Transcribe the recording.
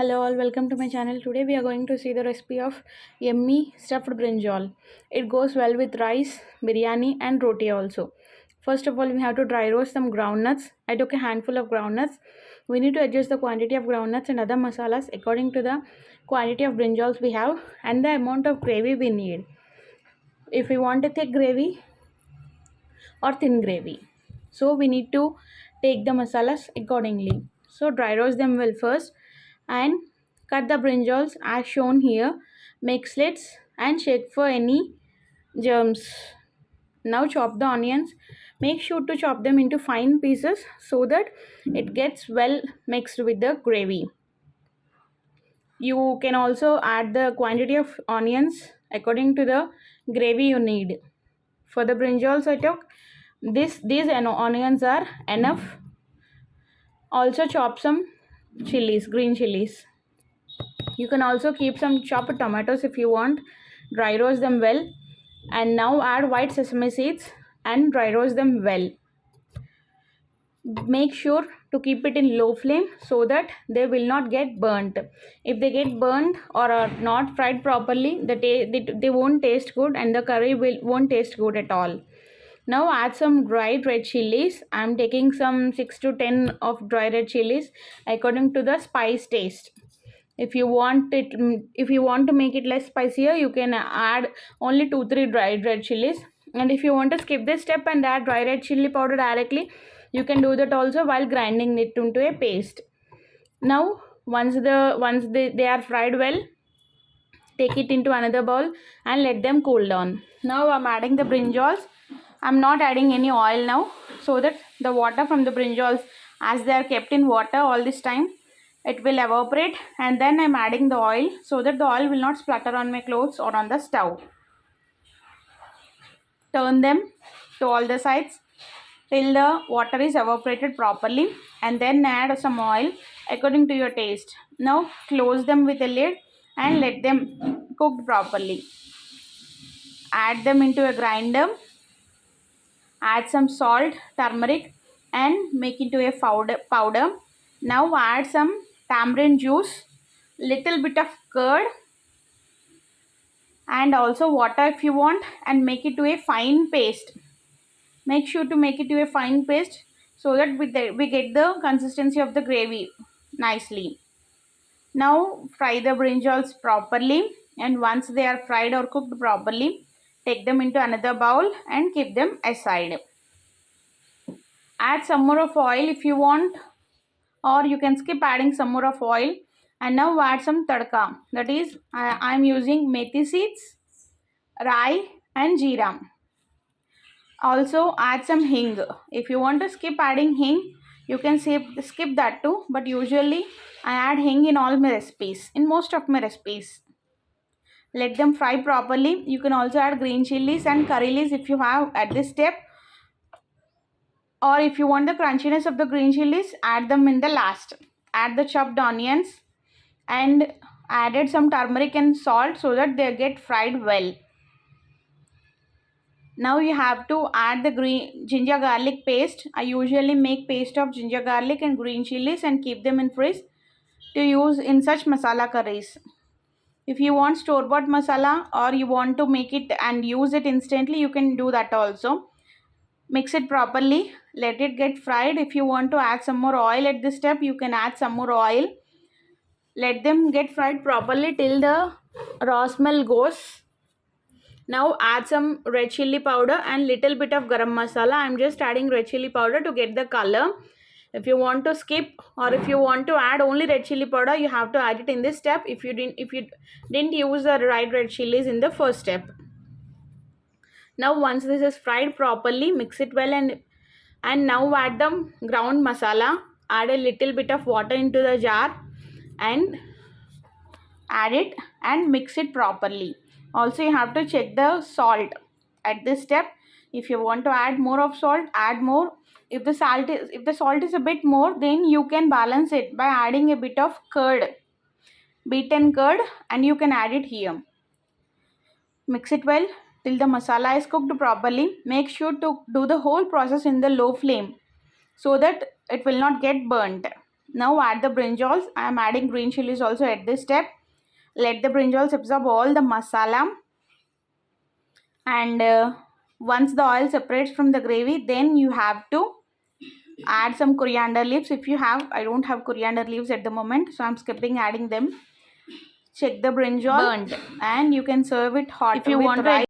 Hello all, welcome to my channel. Today we are going to see the recipe of yummy stuffed brinjal. It goes well with rice, biryani and roti also. First of all, we have to dry roast some groundnuts. I took a handful of groundnuts. We need to adjust the quantity of groundnuts and other masalas according to the quantity of brinjals we have and the amount of gravy we need. If we want a thick gravy or thin gravy, so we need to take the masalas accordingly. So dry roast them well first and cut the brinjals as shown here. Make slits and check for any germs. Now chop the onions. Make sure to chop them into fine pieces so that it gets well mixed with the gravy. You can also add the quantity of onions according to the gravy you need. For the brinjals I took these onions are enough. Also chop some chilies, green chilies. You can also keep some chopped tomatoes if you want. Dry roast them well. And now add white sesame seeds and dry roast them well. Make sure to keep it in low flame so that they will not get burnt. If they get burnt or are not fried properly, they won't taste good and the curry won't taste good at all. Now add some dried red chilies. I am taking some 6 to 10 of dry red chilies according to the spice taste. If you want to make it less spicier, you can add only 2-3 dried red chilies. And if you want to skip this step and add dry red chili powder directly, you can do that also while grinding it into a paste. Now once they are fried well, take it into another bowl and let them cool down. Now I'm adding the brinjals. I'm not adding any oil now, so that the water from the brinjals, as they are kept in water all this time, it will evaporate, and then I'm adding the oil so that the oil will not splatter on my clothes or on the stove. Turn them to all the sides till the water is evaporated properly, and then add some oil according to your taste. Now close them with a lid and let them cook properly. Add them into a grinder. Add some salt, turmeric and make into a powder. Now add some tamarind juice, little bit of curd and also water if you want, and make it to a fine paste. Make sure to make it to a fine paste so that we get the consistency of the gravy nicely. Now fry the brinjals properly, and once they are fried or cooked properly, take them into another bowl and keep them aside. Add some more of oil if you want, or you can skip adding some more of oil. And now add some tadka. That is, I am using methi seeds, rai and jeera. Also add some hing. If you want to skip adding hing, you can skip that too, but usually I add hing in all my recipes, in most of my recipes. Let them fry properly. You can also add green chilies and curry leaves if you have at this step, or if you want the crunchiness of the green chilies, add them in the last. Add the chopped onions and added some turmeric and salt so that they get fried well. Now you have to add the green ginger garlic paste. I usually make paste of ginger garlic and green chilies and keep them in fridge to use in such masala curries. If you want store-bought masala or you want to make it and use it instantly, you can do that also. Mix it properly. Let it get fried. If you want to add some more oil at this step, you can add some more oil. Let them get fried properly till the raw smell goes. Now add some red chili powder and little bit of garam masala. I am just adding red chili powder to get the color. If you want to skip or if you want to add only red chili powder, you have to add it in this step if you didn't use the right red chilies in the first step. Now once this is fried properly, mix it well and now add the ground masala. Add a little bit of water into the jar and add it and mix it properly. Also you have to check the salt at this step. If you want to add more of salt, add more. If the salt is a bit more, then you can balance it by adding a bit of curd, beaten curd, and you can add it here. Mix it well till the masala is cooked properly. Make sure to do the whole process in the low flame so that it will not get burnt. Now add the brinjals. I am adding green chilies also at this step. Let the brinjals absorb all the masala. And once the oil separates from the gravy, then you have to add some coriander leaves if you have. I don't have coriander leaves at the moment, so I'm skipping adding them. Check the brinjal burnt, and you can serve it hot. If you want rice.